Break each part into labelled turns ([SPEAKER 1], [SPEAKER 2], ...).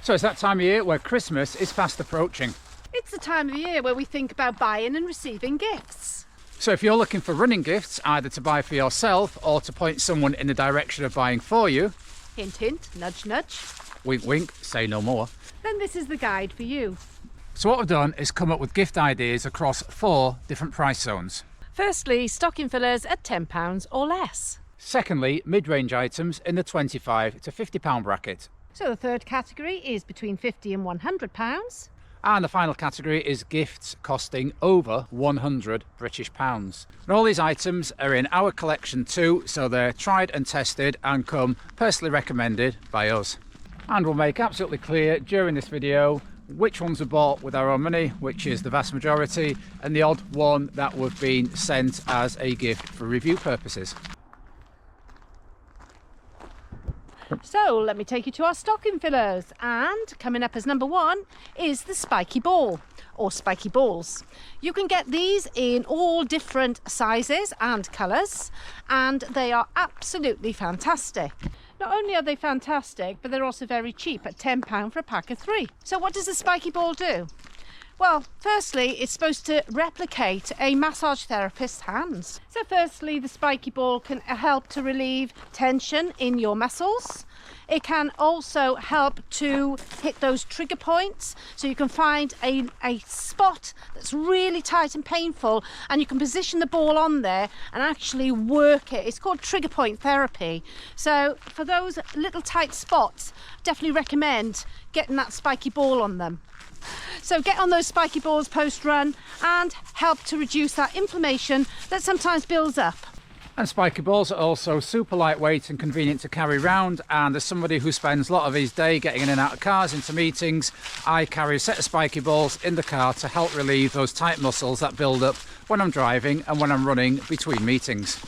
[SPEAKER 1] So it's that time of year where Christmas is fast approaching.
[SPEAKER 2] It's the time of year where we think about buying and receiving gifts.
[SPEAKER 1] So if you're looking for running gifts, either to buy for yourself or to point someone in the direction of buying for you,
[SPEAKER 2] Hint, hint, nudge, nudge.
[SPEAKER 1] wink, wink, say no more.
[SPEAKER 2] Then this is the guide for you.
[SPEAKER 1] So what I've done is come up with gift ideas across 4 different price zones.
[SPEAKER 2] Firstly, stocking fillers at £10 or less.
[SPEAKER 1] Secondly, mid-range items in the £25 to £50 bracket.
[SPEAKER 2] So the third category is between £50 and £100.
[SPEAKER 1] And the final category is gifts costing over £100 British pounds. And all these items are in our collection too, so they're tried and tested and come personally recommended by us. And we'll make absolutely clear during this video which ones were bought with our own money, which is the vast majority, and the odd one that would be sent as a gift for review purposes.
[SPEAKER 2] So let me take you to our stocking fillers, and coming up as number 1 is the spiky ball or spiky balls. You can get these in all different sizes and colours, and they are absolutely fantastic. Not only are they fantastic, but they're also very cheap at £10 for a pack of 3. So what does the spiky ball do? Well, firstly, it's supposed to replicate a massage therapist's hands. So firstly, the spiky ball can help to relieve tension in your muscles. It can also help to hit those trigger points, so you can find a spot that's really tight and painful, and you can position the ball on there and actually work it. It's called trigger point therapy. So for those little tight spots, definitely recommend getting that spiky ball on them. So get on those spiky balls post-run and help to reduce that inflammation that sometimes builds up.
[SPEAKER 1] And spiky balls are also super lightweight and convenient to carry around, and as somebody who spends a lot of his day getting in and out of cars into meetings, I carry a set of spiky balls in the car to help relieve those tight muscles that build up when I'm driving and when I'm running between meetings.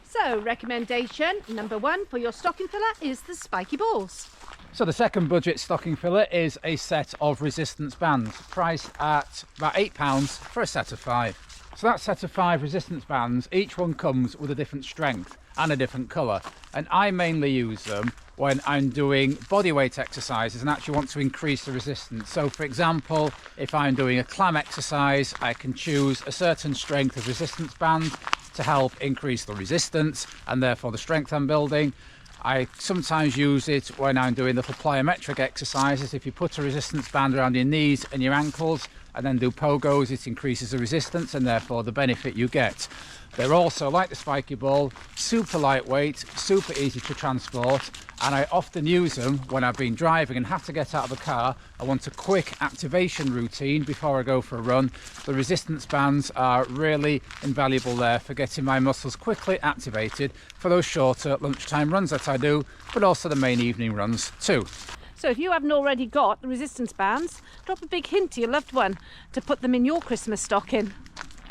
[SPEAKER 2] So recommendation number 1 for your stocking filler is the spiky balls.
[SPEAKER 1] So the second budget stocking filler is a set of resistance bands, priced at about £8 for a set of 5. So that set of 5 resistance bands, each one comes with a different strength and a different colour, and I mainly use them when I'm doing bodyweight exercises and actually want to increase the resistance. So for example, if I'm doing a climb exercise, I can choose a certain strength of resistance band to help increase the resistance and therefore the strength I'm building. I sometimes use it when I'm doing little plyometric exercises. If you put a resistance band around your knees and your ankles and then do pogos, it increases the resistance and therefore the benefit you get. They're also, like the spiky ball, super lightweight, super easy to transport, and I often use them when I've been driving and have to get out of the car. I want a quick activation routine before I go for a run. The resistance bands are really invaluable there for getting my muscles quickly activated for those shorter lunchtime runs that I do, but also the main evening runs too.
[SPEAKER 2] So if you haven't already got the resistance bands, drop a big hint to your loved one to put them in your Christmas stocking.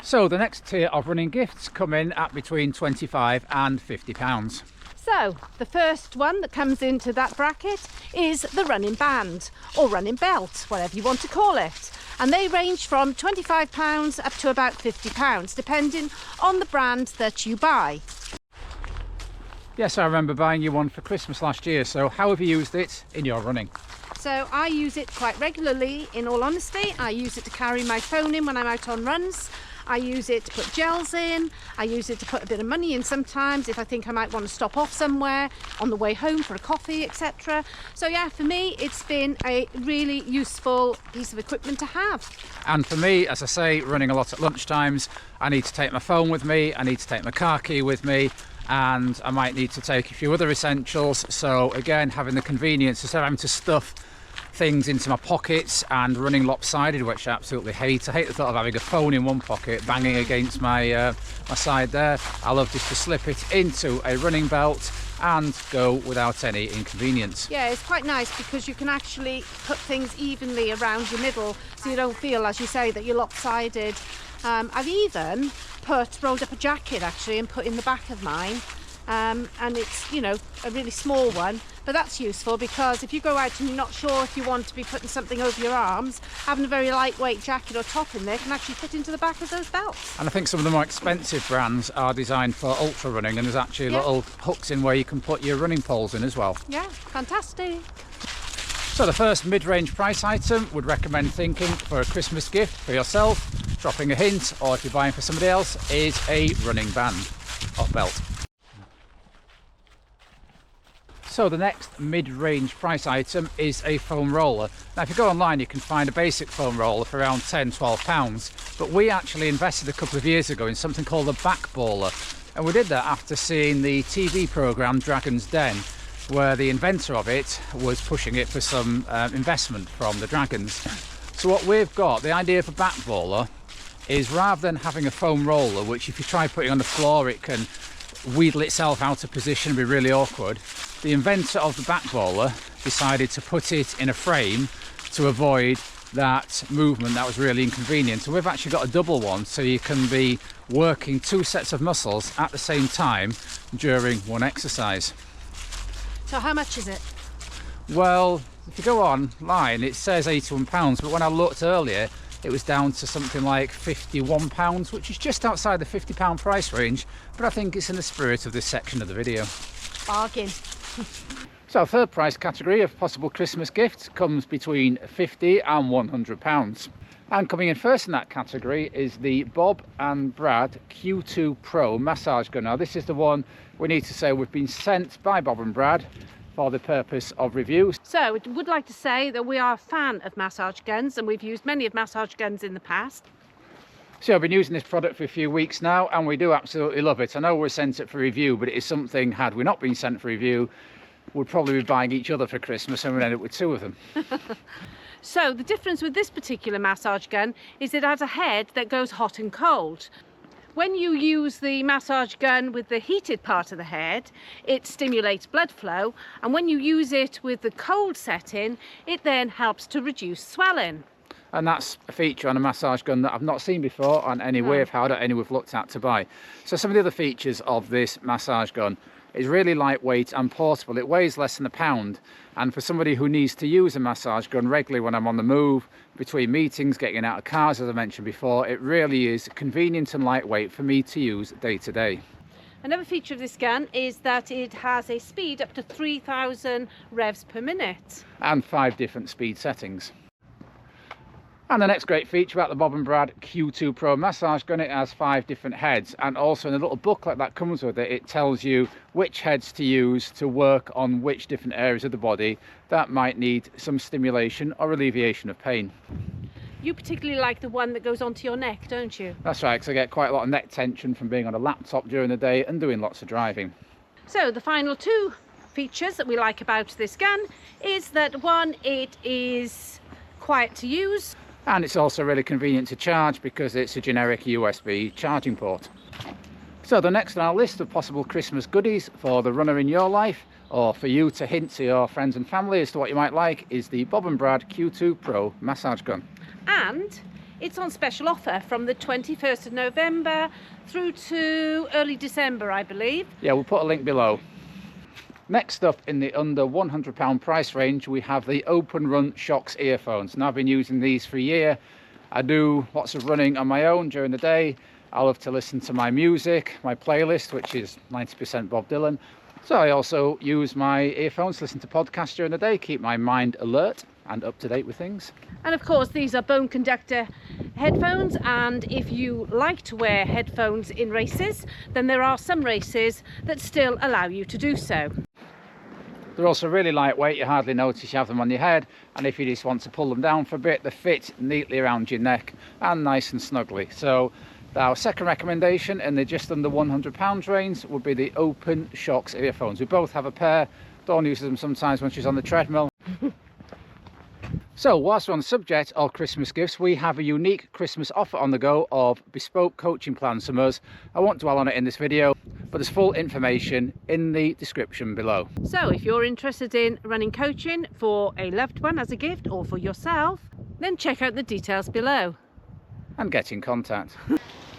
[SPEAKER 1] So the next tier of running gifts come in at between £25 and £50.
[SPEAKER 2] So the first one that comes into that bracket is the running band or running belt, whatever you want to call it. And they range from £25 up to about £50, depending on the brand that you buy.
[SPEAKER 1] Yes, I remember buying you one for Christmas last year. So how have you used it in your running?
[SPEAKER 2] So I use it quite regularly, in all honesty. I use it to carry my phone in when I'm out on runs. I use it to put gels in. I use it to put a bit of money in sometimes if I think I might want to stop off somewhere on the way home for a coffee, etc. So yeah, for me, it's been a really useful piece of equipment to have.
[SPEAKER 1] And for me, as I say, running a lot at lunchtimes, I need to take my phone with me, I need to take my car key with me, and I might need to take a few other essentials. So again, having the convenience instead of having to stuff things into my pockets and running lopsided, which I absolutely hate. I hate the thought of having a phone in one pocket banging against my my side there. I love just to slip it into a running belt and go without any inconvenience.
[SPEAKER 2] Yeah, it's quite nice because you can actually put things evenly around your middle so you don't feel, as you say, that you're lopsided. I've even rolled up a jacket actually and put in the back of mine. And it's, you know, a really small one, but that's useful because if you go out and you're not sure if you want to be putting something over your arms, having a very lightweight jacket or top in there can actually fit into the back of those belts.
[SPEAKER 1] And I think some of the more expensive brands are designed for ultra running, and there's actually little hooks in where you can put your running poles in as well.
[SPEAKER 2] Yeah, fantastic.
[SPEAKER 1] So the first mid-range price item would recommend thinking for a Christmas gift for yourself, dropping a hint, or if you're buying for somebody else, is a running band or belt. So the next mid-range price item is a foam roller. Now if you go online you can find a basic foam roller for around £10–12, but we actually invested a couple of years ago in something called a back baller, and we did that after seeing the TV programme Dragon's Den, where the inventor of it was pushing it for some investment from the Dragons. So what we've got, the idea of a back baller, is rather than having a foam roller, which if you try putting on the floor it can wheedle itself out of position and be really awkward, the inventor of the back baller decided to put it in a frame to avoid that movement that was really inconvenient. So we've actually got a double one, so you can be working two sets of muscles at the same time during one exercise.
[SPEAKER 2] So how much is it?
[SPEAKER 1] Well, if you go online it says £81, but when I looked earlier it was down to something like £51, which is just outside the £50 price range, but I think it's in the spirit of this section of the video.
[SPEAKER 2] Bargain.
[SPEAKER 1] So third price category of possible Christmas gifts comes between £50 and £100. And coming in first in that category is the Bob and Brad Q2 Pro massage gun. Now this is the one we need to say we've been sent by Bob and Brad for the purpose of review.
[SPEAKER 2] So I would like to say that we are a fan of massage guns, and we've used many of massage guns in the past.
[SPEAKER 1] So I've been using this product for a few weeks now and we do absolutely love it. I know we're sent it for review, but it is something, had we not been sent for review, we'd probably be buying each other for Christmas and we'd end up with two of them.
[SPEAKER 2] So the difference with this particular massage gun is it has a head that goes hot and cold. When you use the massage gun with the heated part of the head, it stimulates blood flow, and when you use it with the cold setting, it then helps to reduce swelling.
[SPEAKER 1] And that's a feature on a massage gun that I've not seen before on any we've had or any we've looked at to buy. So some of the other features of this massage gun is really lightweight and portable. It weighs less than a pound, and for somebody who needs to use a massage gun regularly when I'm on the move, between meetings, getting out of cars as I mentioned before, it really is convenient and lightweight for me to use day to day.
[SPEAKER 2] Another feature of this gun is that it has a speed up to 3,000 revs per minute.
[SPEAKER 1] And 5 different speed settings. And the next great feature about the Bob and Brad Q2 Pro massage gun, it has 5 different heads, and also in a little booklet that comes with it, it tells you which heads to use to work on which different areas of the body that might need some stimulation or alleviation of pain.
[SPEAKER 2] You particularly like the one that goes onto your neck, don't you?
[SPEAKER 1] That's right, because I get quite a lot of neck tension from being on a laptop during the day and doing lots of driving.
[SPEAKER 2] So the final two features that we like about this gun is that one, it is quiet to use.
[SPEAKER 1] And it's also really convenient to charge because it's a generic USB charging port. So the next on our list of possible Christmas goodies for the runner in your life, or for you to hint to your friends and family as to what you might like, is the Bob and Brad Q2 Pro massage gun.
[SPEAKER 2] And it's on special offer from the 21st of November through to early December, I believe.
[SPEAKER 1] Yeah, we'll put a link below. Next up in the under £100 price range, we have the Open Run Shocks earphones. Now I've been using these for a year. I do lots of running on my own during the day. I love to listen to my music, my playlist, which is 90% Bob Dylan. So I also use my earphones to listen to podcasts during the day, keep my mind alert and up to date with things.
[SPEAKER 2] And of course these are bone conductor headphones, and if you like to wear headphones in races, then there are some races that still allow you to do so.
[SPEAKER 1] They're also really lightweight, you hardly notice you have them on your head, and if you just want to pull them down for a bit, they fit neatly around your neck and nice and snugly. So our second recommendation in the just under £100 range would be the Open Shocks earphones. We both have a pair. Dawn uses them sometimes when she's on the treadmill. So whilst we're on the subject of Christmas gifts, we have a unique Christmas offer on the go of bespoke coaching plans from us. I won't dwell on it in this video, but there's full information in the description below.
[SPEAKER 2] So if you're interested in running coaching for a loved one as a gift or for yourself, then check out the details below.
[SPEAKER 1] And get in contact.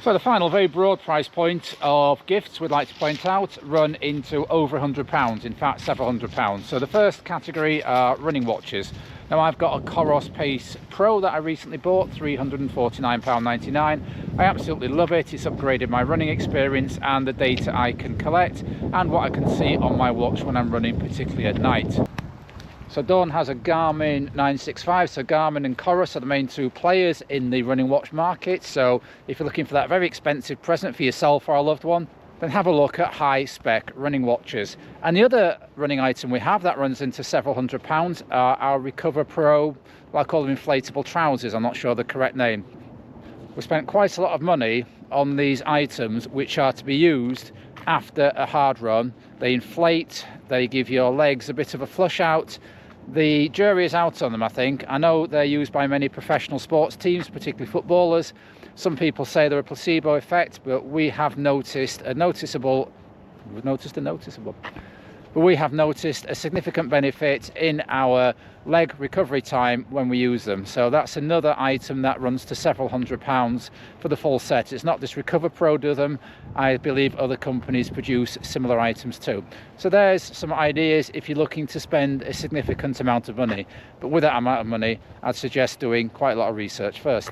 [SPEAKER 1] So the final very broad price point of gifts we'd like to point out run into over £100, in fact several £100. So the first category are running watches. Now I've got a Coros Pace Pro that I recently bought, £349.99. I absolutely love it. It's upgraded my running experience and the data I can collect and what I can see on my watch when I'm running, particularly at night. So Dawn has a Garmin 965, so Garmin and Chorus are the main two players in the running watch market. So if you're looking for that very expensive present for yourself or a loved one, then have a look at high spec running watches. And the other running item we have that runs into several £100s are our Recover Pro, well, I call them inflatable trousers, I'm not sure the correct name. We spent quite a lot of money on these items which are to be used after a hard run. They inflate, they give your legs a bit of a flush out. The jury is out on them, I think. I know they're used by many professional sports teams, particularly footballers. Some people say they're a placebo effect, but we have noticed a significant benefit in our leg recovery time when we use them. So that's another item that runs to several £100s for the full set. It's not just Recover Pro do them, I believe other companies produce similar items too. So there's some ideas if you're looking to spend a significant amount of money. But with that amount of money, I'd suggest doing quite a lot of research first.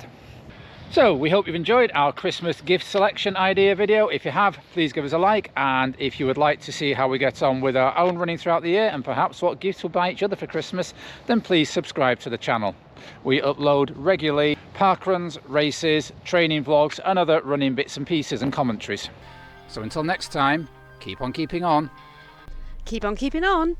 [SPEAKER 1] So we hope you've enjoyed our Christmas gift selection idea video. If you have, please give us a like, and if you would like to see how we get on with our own running throughout the year and perhaps what gifts we'll buy each other for Christmas, then please subscribe to the channel. We upload regularly park runs, races, training vlogs and other running bits and pieces and commentaries. So until next time, keep on keeping on.
[SPEAKER 2] Keep on keeping on.